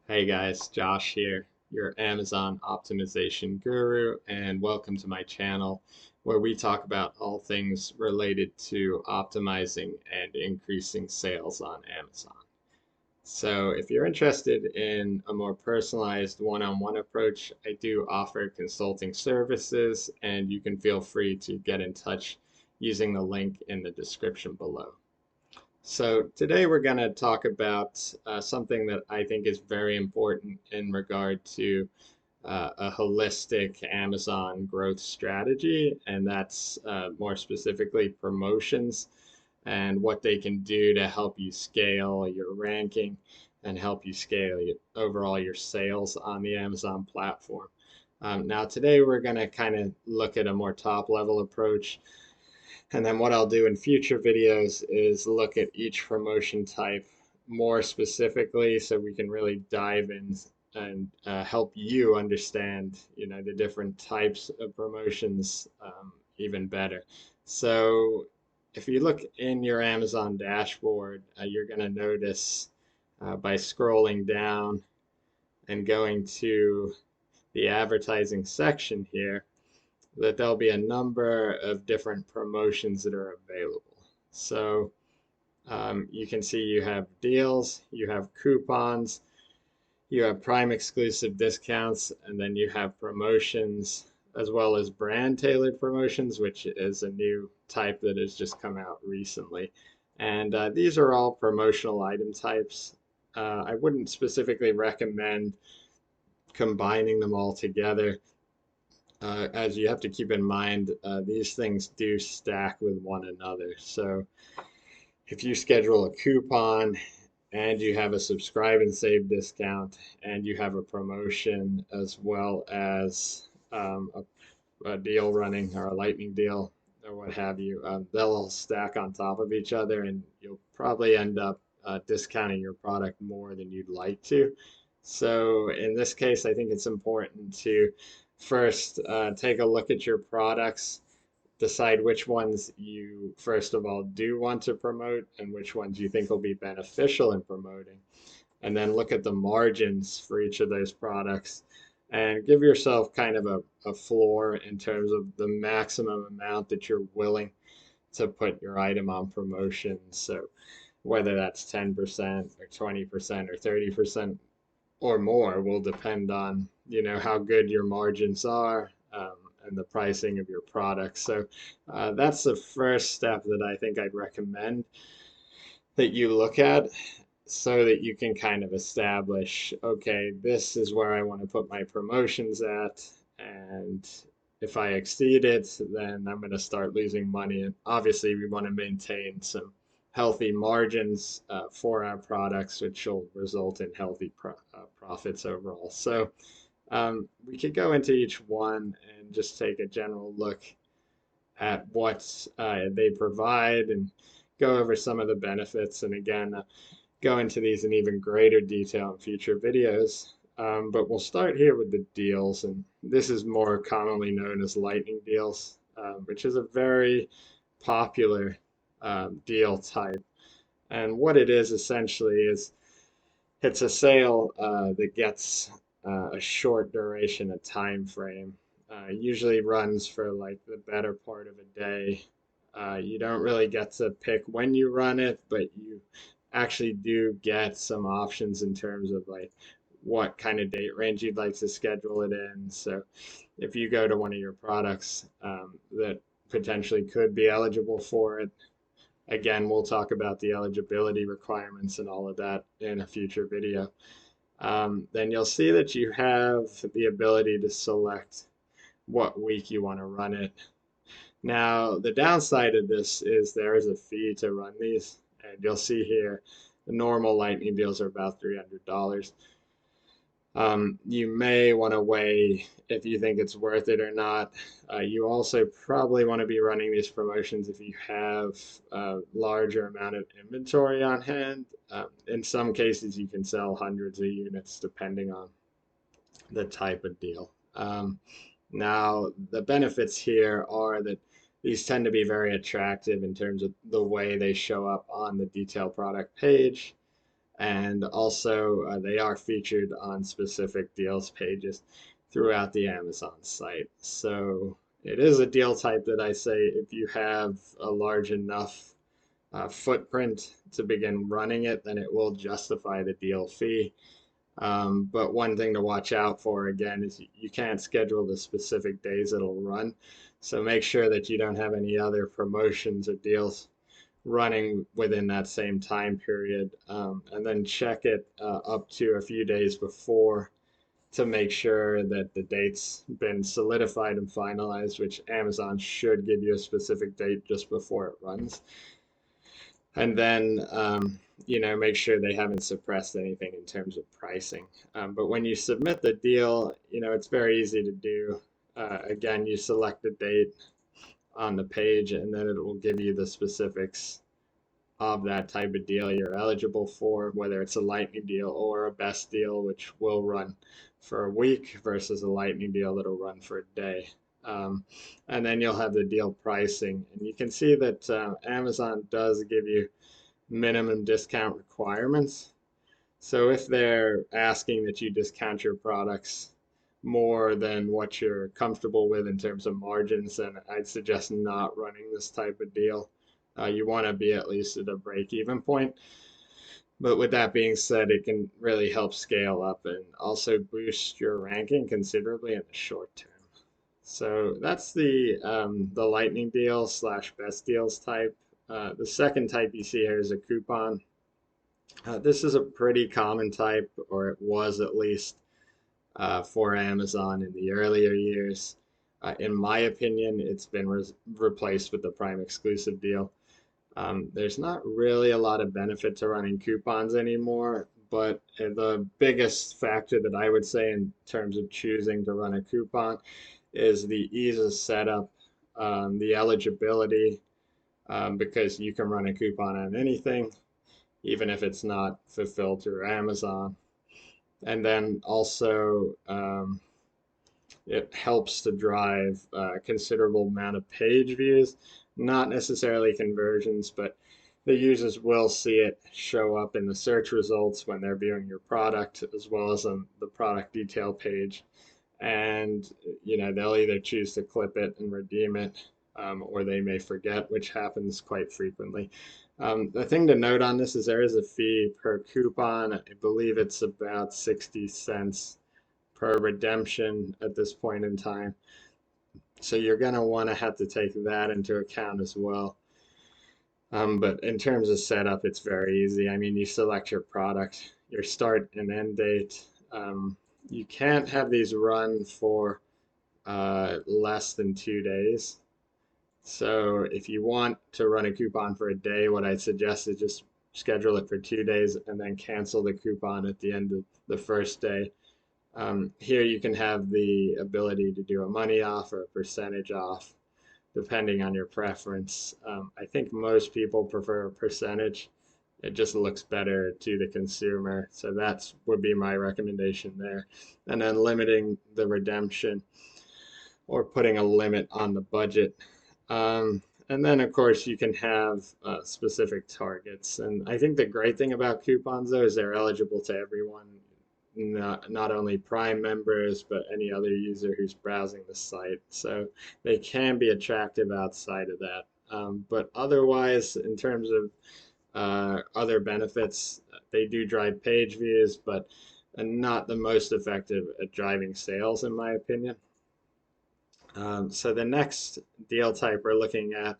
Hey guys, Josh here, your Amazon optimization guru, and welcome to my channel where we talk about all things related to optimizing and increasing sales on Amazon. So, if you're interested in a more personalized one-on-one approach, I do offer consulting services, and you can feel free to get in touch using the link in the description below. So today we're going to talk about something that I think is very important in regard to a holistic Amazon growth strategy, and that's more specifically promotions and what they can do to help you scale your ranking and help you scale overall your sales on the Amazon platform. Now today we're going to kind of look at a more top level approach, and then what I'll do in future videos is look at each promotion type more specifically so we can really dive in and help you understand, the different types of promotions even better. So if you look in your Amazon dashboard, you're going to notice by scrolling down and going to the advertising section here, that there'll be a number of different promotions that are available. So you can see you have deals, you have coupons, you have Prime exclusive discounts, and then you have promotions as well as brand tailored promotions, which is a new type that has just come out recently. And these are all promotional item types. I wouldn't specifically recommend combining them all together, as you have to keep in mind, these things do stack with one another. So if you schedule a coupon and you have a subscribe and save discount and you have a promotion as well as a deal running or a lightning deal or what have you, they'll all stack on top of each other, and you'll probably end up discounting your product more than you'd like to. So in this case, I think it's important to first take a look at your products, decide which ones you first of all do want to promote and which ones you think will be beneficial in promoting, and then look at the margins for each of those products and give yourself kind of a floor in terms of the maximum amount that you're willing to put your item on promotion. So whether that's 10% or 20% or 30% or more will depend on, how good your margins are, and the pricing of your products. So that's the first step that I think I'd recommend that you look at, so that you can kind of establish, okay, this is where I want to put my promotions at, and if I exceed it, then I'm going to start losing money. And obviously, we want to maintain some healthy margins for our products, which will result in healthy profits overall. So we could go into each one and just take a general look at what they provide and go over some of the benefits. And again, go into these in even greater detail in future videos. But we'll start here with the deals, and this is more commonly known as lightning deals, which is a very popular deal type. And what it is essentially is it's a sale that gets a short duration, a time frame. Usually runs for like the better part of a day. You don't really get to pick when you run it, but you actually do get some options in terms of like what kind of date range you'd like to schedule it in. So if you go to one of your products that potentially could be eligible for it, again, we'll talk about the eligibility requirements and all of that in a future video. Then you'll see that you have the ability to select what week you want to run it. Now, the downside of this is there is a fee to run these, and you'll see here the normal lightning deals are about $300. You may want to weigh if you think it's worth it or not. You also probably want to be running these promotions if you have a larger amount of inventory on hand. In some cases, you can sell hundreds of units depending on the type of deal. Now, the benefits here are that these tend to be very attractive in terms of the way they show up on the detailed product page. And also, they are featured on specific deals pages throughout the Amazon site. So it is a deal type that I say if you have a large enough footprint to begin running it, then it will justify the deal fee. But one thing to watch out for again is you can't schedule the specific days it'll run. So make sure that you don't have any other promotions or deals running within that same time period. And then check it up to a few days before to make sure that the date's been solidified and finalized, which Amazon should give you a specific date just before it runs. And then, make sure they haven't suppressed anything in terms of pricing. But when you submit the deal, it's very easy to do. Again, you select the date on the page, and then it will give you the specifics of that type of deal you're eligible for, whether it's a lightning deal or a best deal, which will run for a week versus a lightning deal that'll run for a day. And then you'll have the deal pricing. And you can see that Amazon does give you minimum discount requirements. So if they're asking that you discount your products more than what you're comfortable with in terms of margins, then I'd suggest not running this type of deal. You want to be at least at a break-even point. But with that being said, it can really help scale up and also boost your ranking considerably in the short term. So that's the lightning deal slash best deals type. The second type you see here is a coupon. This is a pretty common type, or it was at least for Amazon in the earlier years. In my opinion, it's been replaced with the Prime exclusive deal. There's not really a lot of benefit to running coupons anymore, but the biggest factor that I would say in terms of choosing to run a coupon is the ease of setup, the eligibility, because you can run a coupon on anything, even if it's not fulfilled through Amazon. And then also, it helps to drive a considerable amount of page views, not necessarily conversions, but the users will see it show up in the search results when they're viewing your product, as well as on the product detail page. And they'll either choose to clip it and redeem it, or they may forget, which happens quite frequently. The thing to note on this is there is a fee per coupon. I believe it's about 60 cents per redemption at this point in time. So you're going to want to have to take that into account as well. But in terms of setup, it's very easy. I mean, you select your product, your start and end date. You can't have these run for less than 2 days. So if you want to run a coupon for a day, what I'd suggest is just schedule it for 2 days and then cancel the coupon at the end of the first day. Here you can have the ability to do a money off or a percentage off, depending on your preference. I think most people prefer a percentage. It just looks better to the consumer. So that would be my recommendation there. And then limiting the redemption or putting a limit on the budget. And then, of course, you can have specific targets. And I think the great thing about coupons, though, is they're eligible to everyone, not only Prime members, but any other user who's browsing the site. So they can be attractive outside of that. But otherwise, in terms of other benefits, they do drive page views, but not the most effective at driving sales, in my opinion. So the next deal type we're looking at,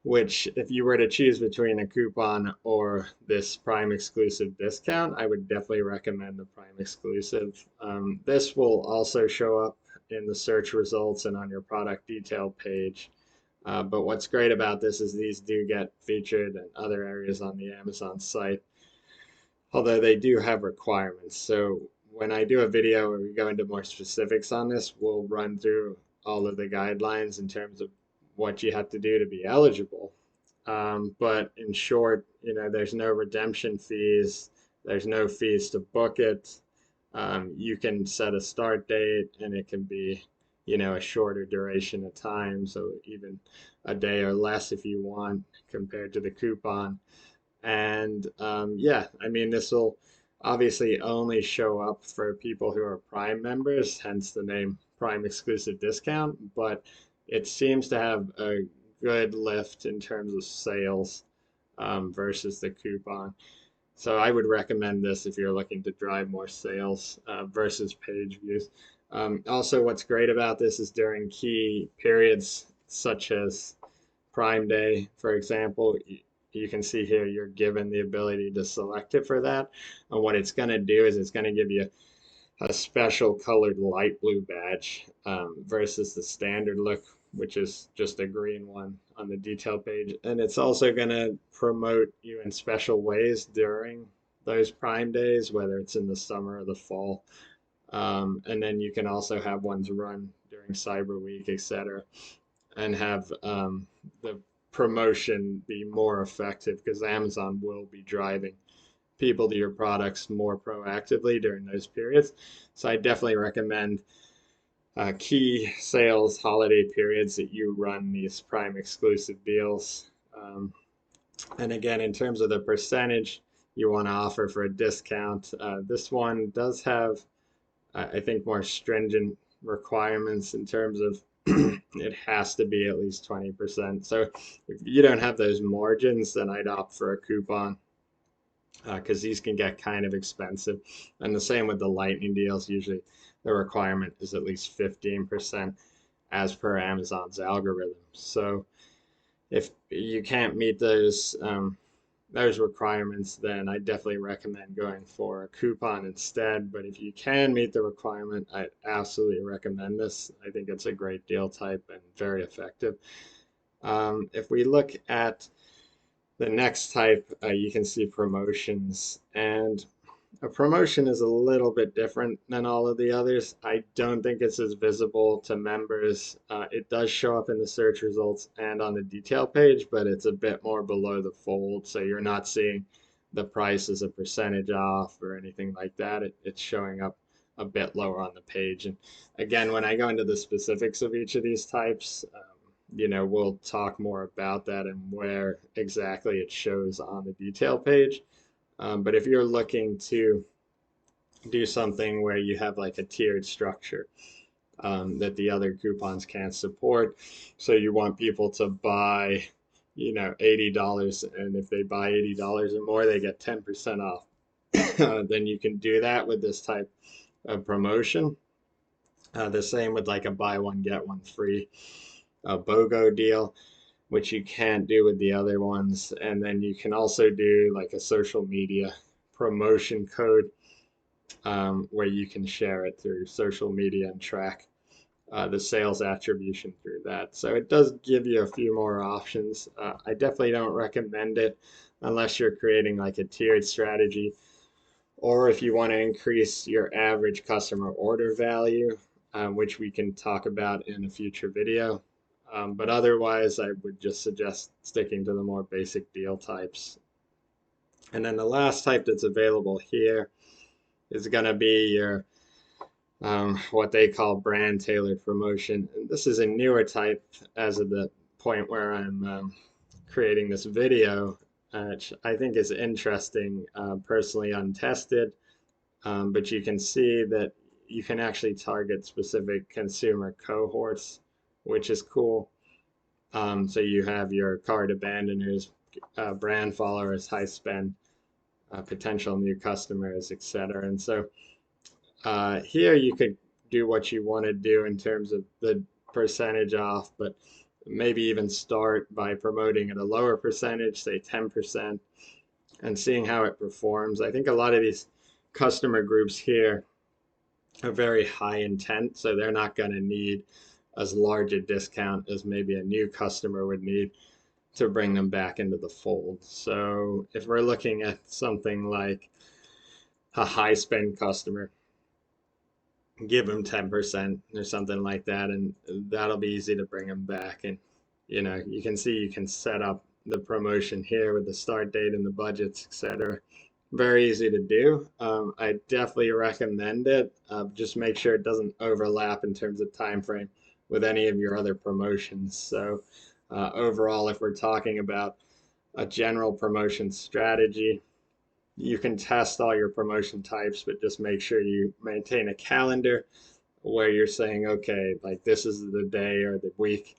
which if you were to choose between a coupon or this Prime exclusive discount, I would definitely recommend the Prime exclusive. This will also show up in the search results and on your product detail page. But what's great about this is these do get featured in other areas on the Amazon site, although they do have requirements. So when I do a video where we go into more specifics on this, we'll run through all of the guidelines in terms of what you have to do to be eligible. But in short, there's no redemption fees, there's no fees to book it. You can set a start date and it can be a shorter duration of time, so even a day or less if you want, compared to the coupon. And yeah, I mean, this will obviously only show up for people who are Prime members, hence the name Prime Exclusive Discount, but it seems to have a good lift in terms of sales versus the coupon. So I would recommend this if you're looking to drive more sales versus page views. Also, what's great about this is during key periods such as Prime Day, for example, you can see here you're given the ability to select it for that. And what it's going to do is it's going to give you a special colored light blue badge versus the standard look, which is just a green one on the detail page. And it's also going to promote you in special ways during those Prime days, whether it's in the summer or the fall. And then you can also have ones run during Cyber Week, etc., and have the promotion be more effective because Amazon will be driving people to your products more proactively during those periods. So I definitely recommend key sales holiday periods that you run these Prime exclusive deals. And again, in terms of the percentage you want to offer for a discount, this one does have, I think, more stringent requirements in terms of it has to be at least 20%. So if you don't have those margins, then I'd opt for a coupon because these can get kind of expensive. And the same with the lightning deals. Usually the requirement is at least 15% as per Amazon's algorithm. So if you can't meet those requirements, then I definitely recommend going for a coupon instead. But if you can meet the requirement, I absolutely recommend this. I think it's a great deal type and very effective. If we look at the next type, you can see promotions. And a promotion is a little bit different than all of the others. I don't think it's as visible to members. It does show up in the search results and on the detail page, but it's a bit more below the fold. So you're not seeing the price as a percentage off or anything like that. It's showing up a bit lower on the page. And again, when I go into the specifics of each of these types, we'll talk more about that and where exactly it shows on the detail page. But if you're looking to do something where you have like a tiered structure that the other coupons can't support, so you want people to buy, $80, and if they buy $80 or more, they get 10% off. Then you can do that with this type of promotion. The same with like a buy one, get one free BOGO deal, which you can't do with the other ones. And then you can also do like a social media promotion code where you can share it through social media and track the sales attribution through that. So it does give you a few more options. I definitely don't recommend it unless you're creating like a tiered strategy or if you want to increase your average customer order value, which we can talk about in a future video. But otherwise, I would just suggest sticking to the more basic deal types. And then the last type that's available here is going to be your what they call brand tailored promotion. And this is a newer type as of the point where I'm creating this video, which I think is interesting, personally untested. But you can see that you can actually target specific consumer cohorts, which is cool. So you have your cart abandoners, brand followers, high spend, potential new customers, etc. And so here you could do what you want to do in terms of the percentage off, but maybe even start by promoting at a lower percentage, say 10%, and seeing how it performs. I think a lot of these customer groups here are very high intent, so they're not going to need as large a discount as maybe a new customer would need to bring them back into the fold. So if we're looking at something like a high spend customer, give them 10% or something like that, and that'll be easy to bring them back. And you can see you can set up the promotion here with the start date and the budgets, etc. Very easy to do. I definitely recommend it. Just make sure it doesn't overlap in terms of time frame with any of your other promotions. So overall, if we're talking about a general promotion strategy, you can test all your promotion types, but just make sure you maintain a calendar where you're saying, okay, like this is the day or the week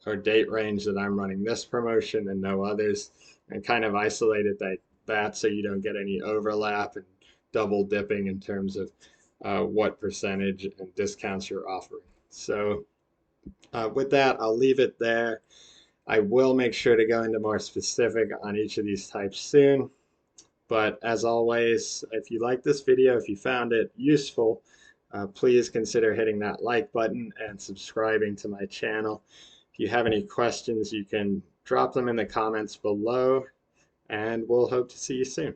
or date range that I'm running this promotion and no others, and kind of isolate it that so you don't get any overlap and double dipping in terms of what percentage and discounts you're offering. So with that, I'll leave it there. I will make sure to go into more specific on each of these types soon. But as always, if you like this video, if you found it useful, please consider hitting that like button and subscribing to my channel. If you have any questions, you can drop them in the comments below, and we'll hope to see you soon.